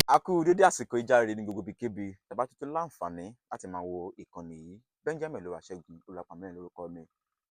A kú dédé àsìkò ìjáre ní gbogbo ibikíbi tẹ́ bá tuntun láǹfààní láti máa wo ìkànnì yìí. Benjamin Olúwaṣẹ́gun Olúwapamílẹ́yìn lórúkọ mi.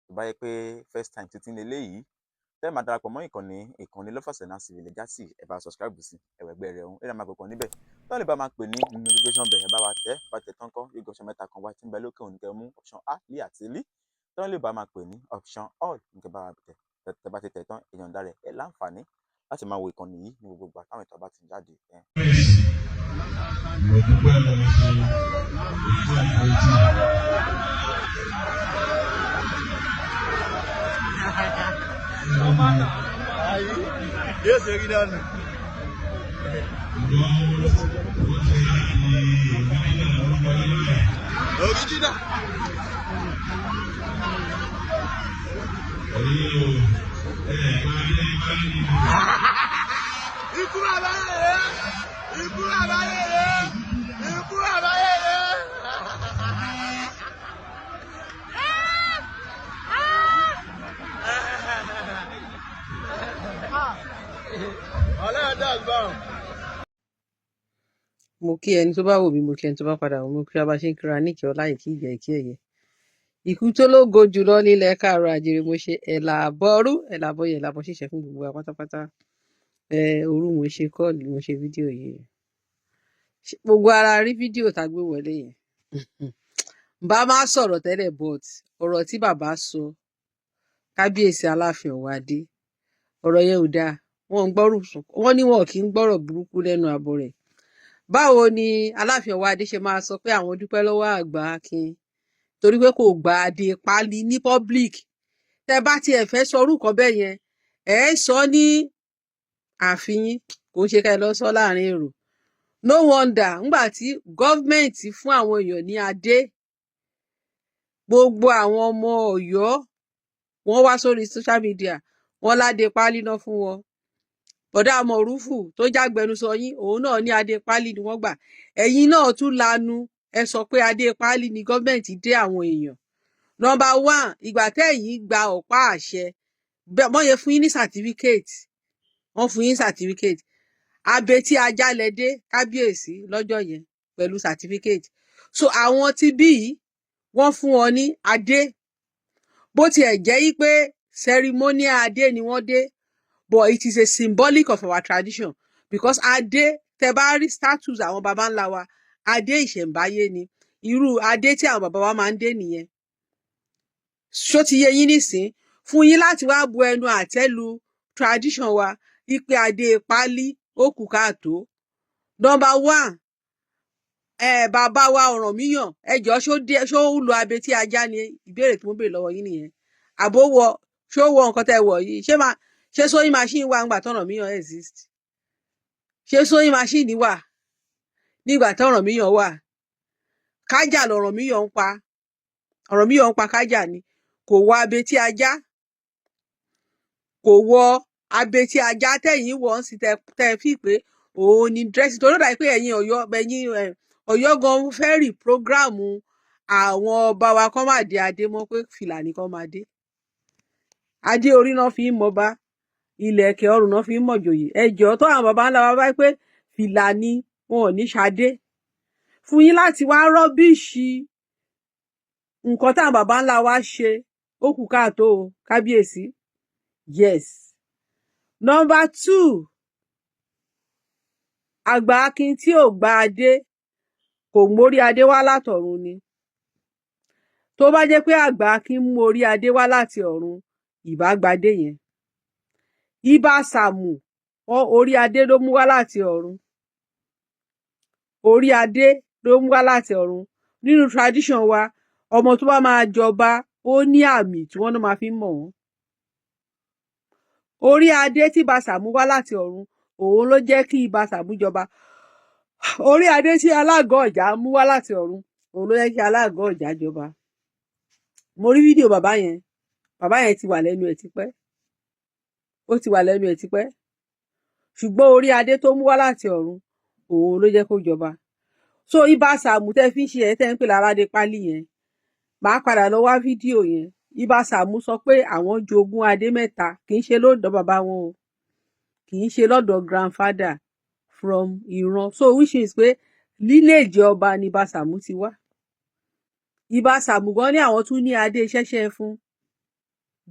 Tó bá yẹ pé first time tuntun leléyìí tẹ́ máa darapọ̀ mọ́ ìkànnì Lọ́fàsẹ̀nà TV lè já sí ẹ bá subscribe sí ẹ̀wẹ̀gbẹ́ rẹ̀ ọ̀hún ẹ̀rọ máa kọ̀ọ̀kan níbẹ̀ tó lè bá máa pè ní notification bell ẹ̀ bá wa tẹ̀ tán kọ́ yóò gọ́ṣọ́ mẹ́ta kan wá tí ń bẹ lókè òun kẹ́ mú option A lé àti lí tó lè bá máa pè ní option all nǹkan bá wa tẹ̀ bá ti tẹ̀ tán èèyàn dá rẹ̀ ẹ̀ láǹfààní láti máa wo ìkànnì yìí ní gbogbo ìgbà táwọn ìtàn bá ti jáde. Yóò ṣe rí náà nù. Original. Ikú àbáyé rẹ̀! Ikú àbáyé rẹ̀! Ikú àbáyé rẹ̀! Ọlọ́run dá gbọ́n. Mo kí ẹni tó bá wò mí, mo kí ẹni tó bá padà wò mí, kí a bá ṣe ń kíra níkẹ́ ọlá ìkí ìyẹ́ ìkí ẹ̀yẹ. Ikú tó lógo jùlọ nílẹ̀ káàárọ̀ àjèrè mo ṣe ẹ̀làbọ̀rú ẹ̀làbọ̀yẹ̀ ẹ̀làbọ̀ ṣìṣẹ́ fún gbogbo wa pátápátá. Òru mo ṣe kọ́ọ̀lù mo ṣe fídíò yìí. Gbogbo ara rí fídíò tá a gbé wọlé yẹn. Bá má sọ̀rọ̀ tẹ́lẹ̀ but ọ̀rọ̀ tí bàbá sọ kábíyèsí Aláàfin Ọ̀wádé ọ̀rọ̀ yẹn ò dáa. Wọ́n ní wọn kì í gbọ́rọ̀ burúkú lẹ́nu àbọ̀ rẹ̀. Báwo ni Aláàfin Ọ̀wádé ṣe máa sọ pé àwọn dúpẹ́ lọ́wọ́ àgbà Akin torí pé kò gba adé pálí ní public? Tẹ́ bá tiẹ̀ fẹ́ sọ orúkọ bẹ́ẹ̀ yẹn ẹ sọ ní ààfin yín, kò ń ṣe ká ẹ lọ sọ láàrin èrò. No wonder ńgbà tí gọ́ọ̀mẹ̀ntì fún àwọn èèyàn ní adé, gbogbo àwọn ọmọ Ọ̀yọ́ wọ́n wá sórí social media wọ́n ládé pálí náà fún wọn. Bọ̀dá Mọ̀rúfù tó jágbẹnusọ yín òun náà ní adé pálí ni wọ́n gbà. Ẹ̀yin náà tún lanu ẹ sọ pé adé pálí ni gọ́ọ̀mẹ̀ntì dé àwọn èèyàn. Number one, ìgbà tẹ́yìn gba ọ̀pá àṣẹ wọ́n yẹ fún yín ní certificate, wọ́n fún yín certificate. Abetí ajá lẹ dé kábíyèsí lọ́jọ́ yẹn pẹ̀lú certificate. So àwọn tí bí wọ́n fún wọn ní adé bó tiẹ̀ jẹ́ yí pé ceremonial adé ni wọ́n dé, but it is a symbolic of our tradition because adé tẹ bá rí status àwọn baba ńlá wa adé ìṣẹ̀ǹbáyé ni irú adé tí àwọn baba wa máa ń dé nìyẹn. Ṣó ti yé yín nísìn fún yín láti wá bu ẹnu àtẹ́ lu tradition wa wípé adé pálí ó kù káàtó. Number one, bàbá wa Ọ̀rànmíyàn ẹ jọ̀ọ́ ṣó lo abetí ajá ni ìbéèrè tí mo béèrè lọ́wọ́ yín nìyẹn. Àbówọ ṣó wọ nǹkan tẹ́ wọ̀ yìí ṣé sewing machine wà nígbà t'Ọ̀rànmíyàn exist? Ṣé sewing machine wà nígbà t'Ọ̀rànmíyàn wà? Kájà l'Ọ̀rànmíyàn ń pa kájà ni. Kò wọ abetí ajá, kò wọ abetí ajá tẹ̀yìn wọ̀ ń sì tẹ́ fi pé òun ni dressing. Torí ó dàbí pé ẹ̀yin Ọ̀yọ́ gan fẹ́ rí prógráàmù àwọn ọba wa kán má dé adé mọ́ pé fìlà ni kán máa dé. Adé orí náà fi ń mọba, ìlẹ̀kẹ̀ ọrùn náà fi ń mọ̀jòyè. Ẹ jọ̀ọ́ tó àwọn baba ńlá wa bá pé fìlà ni wọn ò ní ṣadé. Fún yín láti wá rọ́bìṣì nǹkan táwọn baba ńlá wa ṣe ó kù káàtó kábíyèsí. Yes. Number two, àgbà Akin tí ò gba adé kò mórí adé wá látọ̀run ni. Tó bá jẹ́ pé àgbà Akin mú orí adé wá láti ọ̀run ìbá gbadé yẹn. Ìbà Sàámú orí adé ló mú wá láti ọ̀run, orí adé ló mú wá láti ọ̀run. Nínú tradition wa, ọmọ tó bá máa jọba ó ní àmì tí wọ́n máa fi mọ̀ wọ́n. Orí adé tí Ìbà Sàámú wá láti ọ̀run, òun ló jẹ́ kí Ìbà Sàámú jọba. Orí adé tí Aláàgọ́ Ọ̀já mú wá láti ọ̀run, òun ló jẹ́ kí Aláàgọ́ Ọ̀já jọba. Mo rí fídíò bàbá yẹn ti wà lẹ́nu ẹ̀ tipẹ́, ó ti wà lẹ́nu ẹ̀ tipẹ́, ṣùgbọ́n orí adé tó mú wá láti ọ̀run, òun ló jẹ́ kó jọba. So Ìbà Sàámú tẹ́ fi ń ṣe ẹ̀ tẹ́ ń pè láládé pálí yẹn, màá padà lọ wá fídíò yẹn. Ìbà Sàámú sọ pé àwọn jogún adé mẹ́ta, kì í ṣe lọ́dọ̀ bàbá wọn o, kì í ṣe lọ́dọ̀ grandfather, from ìran. So which is pé lineage ọba ni Ìbà Sàámú ti wá. Ìbà Sàámú gan ní àwọn tún ní adé ṣẹ́ṣẹ́ fún.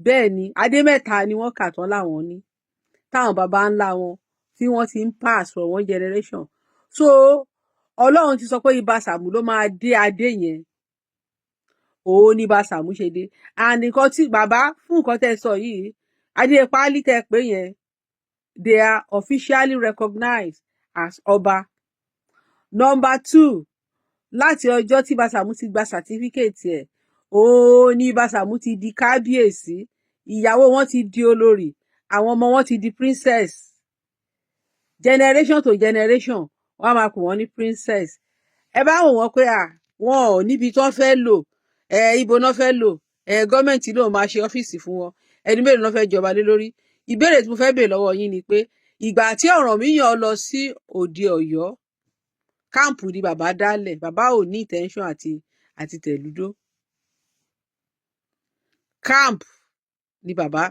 Bẹ́ẹ̀ ni adé mẹ́ta ni wọ́n kà tán láwọn ní, táwọn baba ńlá wọn tí wọ́n ti ń pass from one generation. So Ọlọ́run ti sọ pé Ìbà Sàámú ló máa dé adé yẹn, òun ni Ìbà Sàámú ṣe dé. And nǹkan tí bàbá fún nǹkan tẹ́ sọ yìí, adé páálí tẹ́ pé yẹn, they are officially recognized as ọba. Number 2, láti ọjọ́ tí Ìbà Sàámú ti gba certificate ẹ̀, òun ni Ìbà Sàámú ti di kábíyèsí, ìyàwó wọn ti di olórí, àwọn ọmọ wọn ti di princess. Generation to generation wọ́n á máa pè wọ́n ní princess. Ẹ bá wò wọ́n pé wọn ò níbi tí wọ́n fẹ́ lò, ibo náà fẹ́ lò, gọ́ọ̀mẹ̀ntì ló máa ṣe ọ́fíìsì fún wọn, ẹni mélòó náà fẹ́ jọba lé lórí. Ìbéèrè tí mo fẹ́ béèrè lọ́wọ́ yín ni pé ìgbà tí Ọ̀rànmíyàn lọ sí òde Ọ̀yọ́, káàmpù ni bàbá dálẹ̀, bàbá ò ní intention àti tẹ̀lúdó. Káàmpù ni bàbá,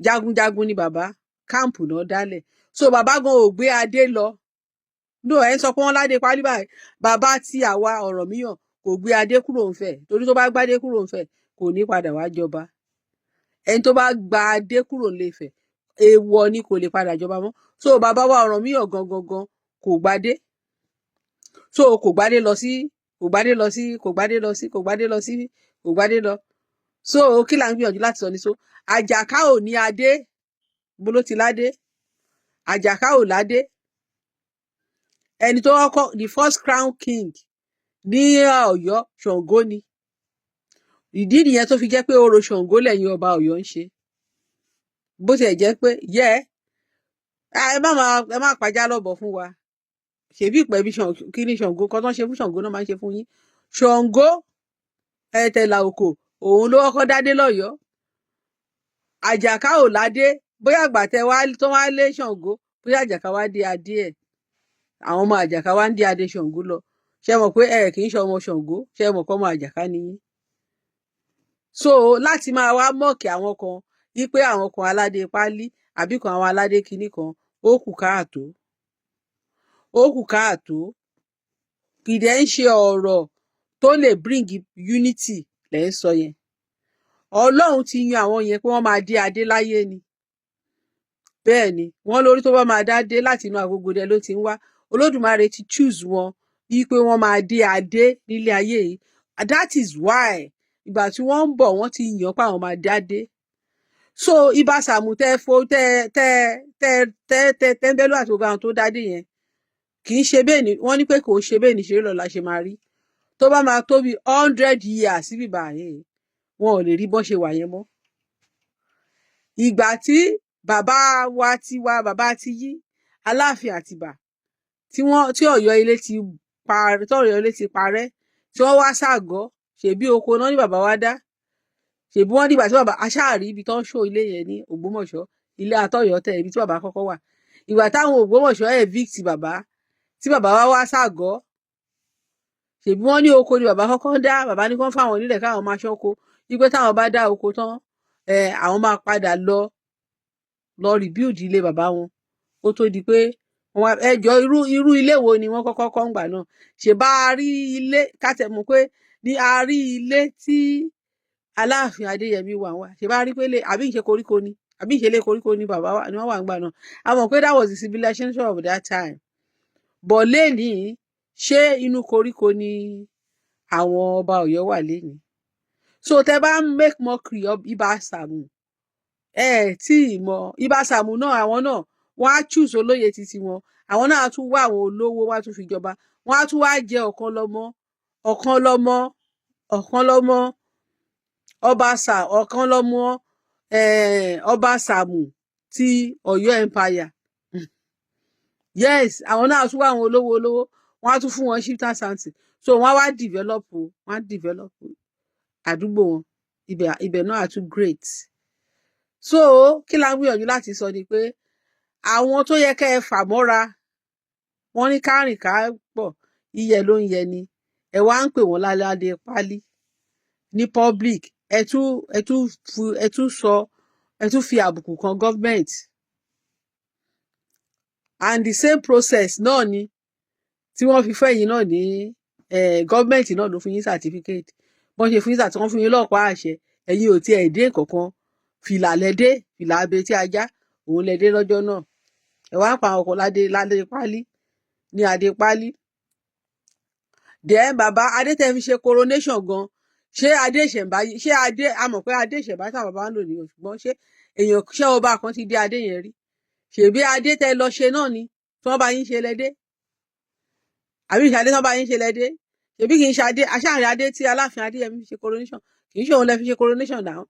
jagunjagun ni bàbá, káàmpù náà dálẹ̀. So bàbá gan ò gbé adé lọ. No, ẹ ń sọ pé wọ́n ládé pálí báyìí, bàbá tí àwa Ọ̀rànmíyàn kò gbé adé kúrò ńfẹ̀, torí tó bá gbádé kúrò ńfẹ̀ kò ní padà wá jọba. Ẹni tó bá gba adé kúrò ńlé-Ifẹ̀, èèwọ̀ ni, kò lè padà jọba mọ́. So bàbá wa Ọ̀rànmíyàn gangan kò gbadé. So kò gbadé lọ. So kí là ń gbìyànjú láti sọ ní so Àjàká ò ní adé, bó ló ti ládé? Àjàká ò ládé. Ẹni tó kọ́kọ́, the first crown king ní Ọ̀yọ́, Ṣàngó ni. Ìdí nìyẹn tó fi jẹ́ pé orò Ṣàngó lẹ́yìn ọba Ọ̀yọ́ ń ṣe. Bó tiẹ̀ jẹ́ pé ẹ má pàjá lọ́bọ̀ fún wa. Ṣèbí ìpẹ́bí kí ni Ṣàngó kan tó ń ṣe fún Ṣàngó náà máa ń ṣe fún yín. Ṣàngó Ẹ̀tẹ̀là Òkò, òun ló kọ́kọ́ dádé lọ́yọ̀ọ́. Àjàká ò ládé, bóyá àgbà tó wá lé Ṣàngó, bóyá Àjàká wá dé adé ẹ̀, àwọn ọmọ Àjàká wá ń dé adé Ṣàngó lọ. Ṣé mọ̀ pé kì í ṣe ọmọ Ṣàngó, ṣé mọ̀ pé ọmọ Àjàká ni yín. So láti máa wá mọ̀kì àwọn kan wípé àwọn kan aládé pálí àbí kan àwọn aládé kinní kan, ó kù káàtó. Kì í dẹ̀ ń ṣe ọ̀rọ̀ tó lè bring unity lẹ́ ń sọ yẹn. Ọlọ́run ti yan àwọn yẹn pé wọ́n máa dé adé láyé ni. Bẹ́ẹ̀ ni, wọ́n lórí tó bá máa dádé láti inú Agogodẹ ló ti ń wá. Olódùmarè ti choose wọn wípé wọ́n máa dé adé nílé ayé yìí. That is why ìgbà tí wọ́n ń bọ̀ wọ́n ti yàn pé àwọn máa dádé. So Ìbà Sàámú tẹ́ńbẹ́lú àti gbogbo àwọn tó dádé yẹn, kì í ṣe bẹ́ẹ̀ ni wọ́n ní pé kò ṣe bẹ́ẹ̀ ni ṣeré lọ́la ṣe máa rí. Tó bá máa tó bí 100 years síbí báyìí, wọn ò lè rí bọ́ ṣe wà yẹn mọ́. Ìgbà tí bàbá ti yí Aláàfin Àtìbà, tí Ọ̀yọ́ ilé ti parẹ́, tí wọ́n wá ságọ́, ṣèbí oko náà ní bàbá wa dá. Ṣèbí wọ́n dìgbà tí bàbá aṣáàrí ibi tó ń ṣó ilé yẹn ní Ògbómọ̀ṣọ́, ilé Atọ́yọ̀ tẹ̀, ibi tí bàbá kọ́kọ́ wà. Ìgbà táwọn Ògbómọ̀ṣọ́ evict bàbá, tí bàbá wá ságọ́, ṣèbí wọ́n ní oko ni bàbá kọ́kọ́ dá. Bàbá ní kán fáwọn nílẹ̀ káwọn máa ṣọ́ko, wípé táwọn bá dá oko tán, àwọn máa padà lọ rebuild ilé bàbá wọn, ó tó di pé ẹjọ́ irú ilé wo ni wọ́n kọ́kọ́ kọ́ ńgbà náà. Ṣe bá a rí ilé, kátẹ̀ mọ̀ pé ní a rí ilé tí Aláàfin Adéyẹmí wà. Ṣe bá a rí pé àbí ìṣe koríko ni, àbí ìṣẹ̀lẹ̀ koríko ni bàbá wa ni wọ́n wà ńgbà náà. A mọ̀ pé that was the civilization of that time. But lénìí, ṣé inú koríko ni àwọn ọba Ọ̀yọ́ wà lénìí? So tẹ bá ń make mockery of Ìbà Sàámú, tí ì mọ̀ Ìbà Sàámú náà àwọn náà wọ́n á choose olóyè títí wọn àwọn náà á tún wá àwọn olówó wá tún fi jọba wọ́n á tún wá jẹ ọ̀kan lọ́mọ ọba Sàámú ti Ọ̀yọ́ empire yes àwọn náà tún wá àwọn olówó wọ́n á tún fún wọn chieftain something so wọ́n á wá develop àdúgbò wọn ibẹ̀ náà á tún great so kí la ń gbìyànjú láti sọ ni pé àwọn tó yẹ kẹ́ ẹ fà mọ́ra wọ́n ní kárìn ká pọ̀ iyẹ̀ ló ń yẹ ni ẹ wá ń pè wọ́n láládé pálí ní public ẹ tún fi àbùkù kan government and the same process náà ni tí wọ́n fi fẹ́ yín náà ní government náà ló fún yín certificate wọ́n ṣe fún yín certificate wọ́n fún yín lọ́pàá àṣẹ ẹ̀yin ò tiẹ̀ dé kankan fìlà lẹ́dẹ́ fìlà abetí ajá òun lẹ́dẹ́ lọ́jọ́ náà ẹ wá ń pa ọkọ̀ ládé pálí ní adé pálí then bàbá adé tẹ́ fi ṣe coronation gan ṣé adé ìṣẹ̀ǹbáyé ṣé adé a mọ̀ pé adé ìṣẹ̀ǹbáyé táwọn bàbá ń lò nìyẹn ṣùgbọ́n ṣé ọba kan ti dé adé yẹn rí ṣèbí adé tẹ́ lọ ṣe náà ni tí wọ́n bá yín ṣe lẹ́dẹ́ àbí ìṣàdé tí wọ́n bá yín ṣe lẹ́dẹ́ ṣèbí kì í ṣe adé aṣáàrin adé tí aláàfin Adéyẹmí fi ṣe coronation kì í ṣe òun lẹ fi ṣe coronation náà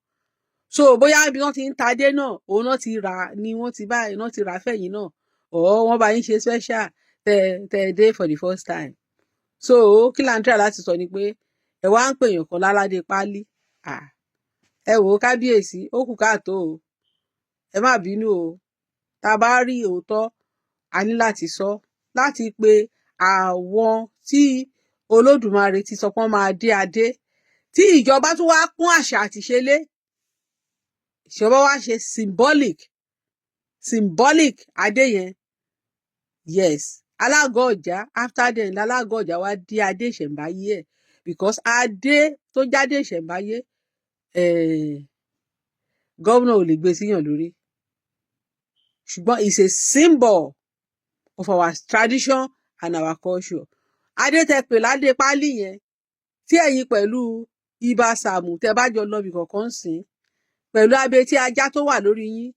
so bóyá ibi wọ́n ti ń ta adé náà òun náà ti rà ni wọ́n ti báyìí náà ti rà fẹ̀yìn náà wọ́n bá yín ṣe special tẹ́ dé for the first time so kí là ń try láti sọ ni pé ẹ wá ń pèèyàn kan láládé pálí ẹ wò ó kábíyèsí ó kù káàtó o ẹ má bínú o tá a bá rí òótọ́ a ní láti sọ láti pe àwọn tí Olódùmarè ti sọ pé wọ́n máa dé adé tí ìjọba tún wá kún àṣà àtìṣe lé ìjọba wá ṣe symbolic adé yẹn yes Alágọ̀ Ọ̀já after then lálágọ̀ Ọ̀já wá dé adé ìṣẹ̀ǹbáyé ẹ̀ because adé tó jáde ìṣẹ̀ǹbáyé gómìnà ò lè gbé síyàn lórí ṣùgbọ́n it's a symbol of our tradition and our culture adé tẹ́ pè ládé pálí yẹn tí ẹ̀yin pẹ̀lú Ìbà Sàámú tẹ́ bá jọ lọ bí kankan sìn pẹ̀lú abetí ajá tó wà lórí yín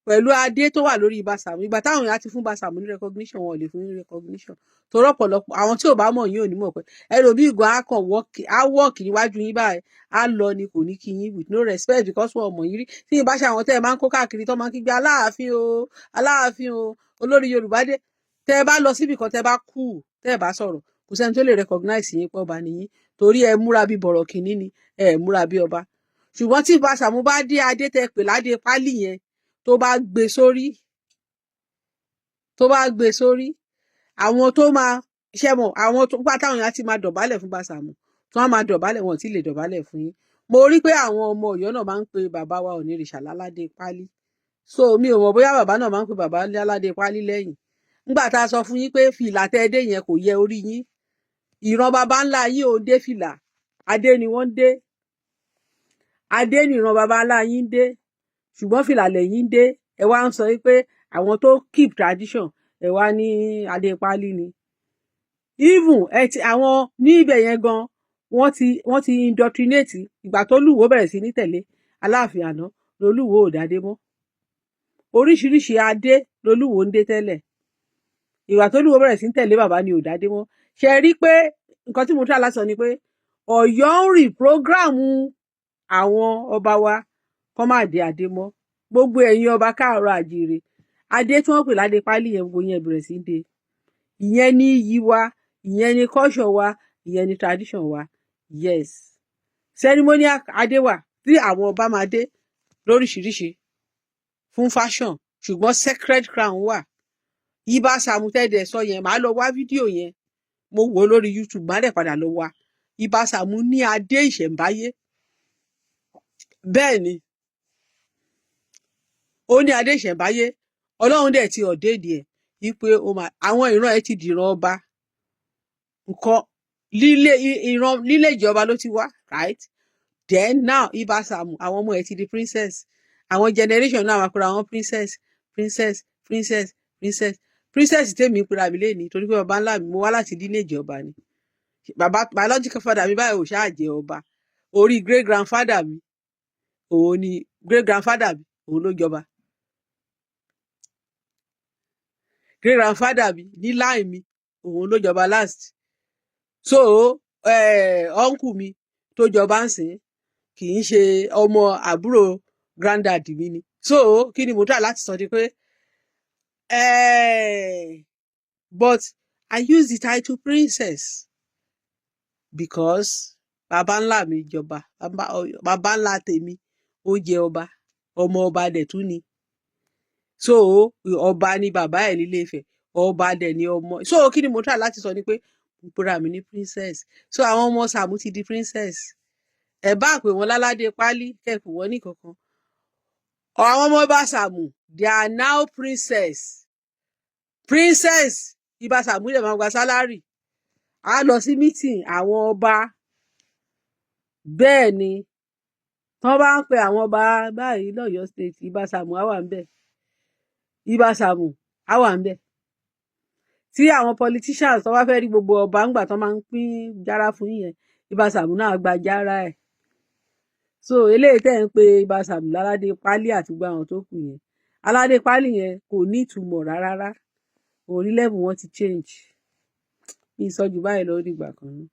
pẹ̀lú adé tó wà lórí Ìbà Sàámú ìgbà táwọn èèyàn ti fún Ìbà Sàámú ní recognition wọn ò lè fún ní recognition torí ọ̀pọ̀lọpọ̀ àwọn tí ò bá mọ̀ yín ò ní mọ̀ pé ẹlòmíì gan á kàn wọ́ọ̀kì níwájú yín báyìí á lọ ni kò ní kí yín with no respect because wọn ò mọ̀ yín rí tí ìbá ṣe àwọn tẹ́ ẹ máa ń kó káàkiri tó máa ń kígbe Aláàfin o olórí Yorùbá dé tẹ́ ẹ bá lọ síbì kan tẹ́ ẹ bá kú tẹ́ ẹ bá sọ̀rọ̀ kò sẹ́ni tó lè recognize yín pé ọba nìyí torí ẹ múra bí bọ̀rọ̀ kìíní ni ẹ múra bí ọba ṣùgbọ́n tí Ìbà Sàámú bá dé adé tẹ́ pè ládé pálí yẹn tó bá gbé sórí àwọn tó máa ṣe mọ̀ àwọn tó gbà táwọn èèyàn ti máa dọ̀bálẹ̀ fún Ìbà Sàámú tí wọ́n máa dọ̀bálẹ̀ wọn ò tí lè dọ̀bálẹ̀ fún yín mo rí pé àwọn ọmọ Ọ̀yọ́ náà máa ń pe bàbá wa Ọ̀nìrìṣà láládé pálí so mi ò mọ̀ bóyá bàbá náà máa ń pe bàbá láládé pálí lẹ́yìn nígbà tá a sọ fún yín pé fìlà tẹ́ dé yẹn kò yẹ orí yín ìran baba ńlá yín ò dé fìlà adé ni wọ́n dé adé ni ìran baba ńlá yín dé ṣùgbọ́n fìlà lẹ́yìn dé ẹ wá ń sọ pé àwọn tó keep tradition ẹ wá ní adé pálí ni even àwọn ní ibẹ̀ yẹn gan wọ́n ti indoctrinate ìgbà tó Olúwo bẹ̀rẹ̀ sí ní tẹ̀lé Aláàfin àná lolúwo ò dádé mọ́ oríṣiríṣi adé lolúwo ń dé tẹ́lẹ̀ ìgbà tó Olúwo bẹ̀rẹ̀ sí ní tẹ̀lé bàbá ni ò dádé mọ́ ṣe rí pé nǹkan tí mo try láti sọ ni pé Ọ̀yọ́ ń reprogram àwọn ọba wa kọ́ máa dé adé mọ́ gbogbo ẹ̀yin ọba káàárọ̀ àjíire adé tí wọ́n pè ládé pálí yẹn gbogbo yẹn bẹ̀rẹ̀ sí í dé ìyẹn ní iyì wa ìyẹn ní culture wa ìyẹn ní tradition wa yes ceremonial adé wà tí àwọn ọba máa dé lóríṣiríṣi fún fashion ṣùgbọ́n sacred crown wà Ìbà Sàámú tẹ́ẹ̀dẹ̀ sọ yẹn màá lọ wá fídíò yẹn mo wò ó lórí YouTube má dẹ̀ padà lọ wá Ìbà Sàámú ní adé ìṣẹ̀ǹbáyé bẹ́ẹ̀ ni ó ní adé ìṣẹ̀ǹbáyé Ọlọ́run dẹ̀ ti ọ̀dẹ́ẹ̀dì ẹ̀ wípé àwọn ìran ẹ̀ ti dìran ọba nǹkan lílé ìjọba ló ti wá right then now Ìbà Sàámú àwọn ọmọ ẹ̀ ti di princess àwọn generation náà máa pera wọn princess tèmi pera mi lénìí torí pé baba ńlá mi mo wá láti lineage ọba ni baba biological father mi báyìí ò ṣáà jẹ ọba orí great grandfather mi òun ni great grandfather mi òun ló jọba. great grandfather mi ní line mi òun ló jọba last. So uncle mi tó jọba ń sìn kì í ṣe ọmọ àbúrò granddad mi ni. So kí ni mo try láti sọ ni pé but I use the title princess because bàbá ńlá mi jọba, bàbá ńlá tèmi ó jẹ ọba, ọmọ ọba dẹ̀ tún ni. So ọba ni bàbá ẹ̀ nílé Ifẹ̀, ọba dẹ̀ ni ọmọ. So kí ni mo try láti sọ ni pé mo pera mi ní princess. So àwọn ọmọ Sàámú ti di princess. Ẹ bá pè wọ́n láládé pálí kẹ́kù wọ́n ní kankan. Àwọn ọmọ Ìbà Sàámú they are now princess. Princess Ìbà Sàámú dẹ̀ máa gba sálárì. A lọ sí meeting àwọn ọba. Bẹ́ẹ̀ ni wọ́n bá ń pe àwọn ọba báyìí lọ́yọ̀ọ́ state Ìbà Sàámú á wà ń bẹ̀. Ìbà Sàámú á wà ń bẹ̀. Tí àwọn politicians tó bá fẹ́ rí gbogbo ọba ńgbà tó máa ń pín jára fún yẹn, Ìbà Sàámú náà gba jára ẹ̀. So eléyìí tẹ̀ ń pe Ìbà Sàámú láládé pálí àti gbogbo àwọn tó kù yẹn, aládé pálí yẹn kò ní ìtumọ̀ rárá. Orí level wọn ti change. Mi ìsọjù báyìí lọ dìgbà kan náà.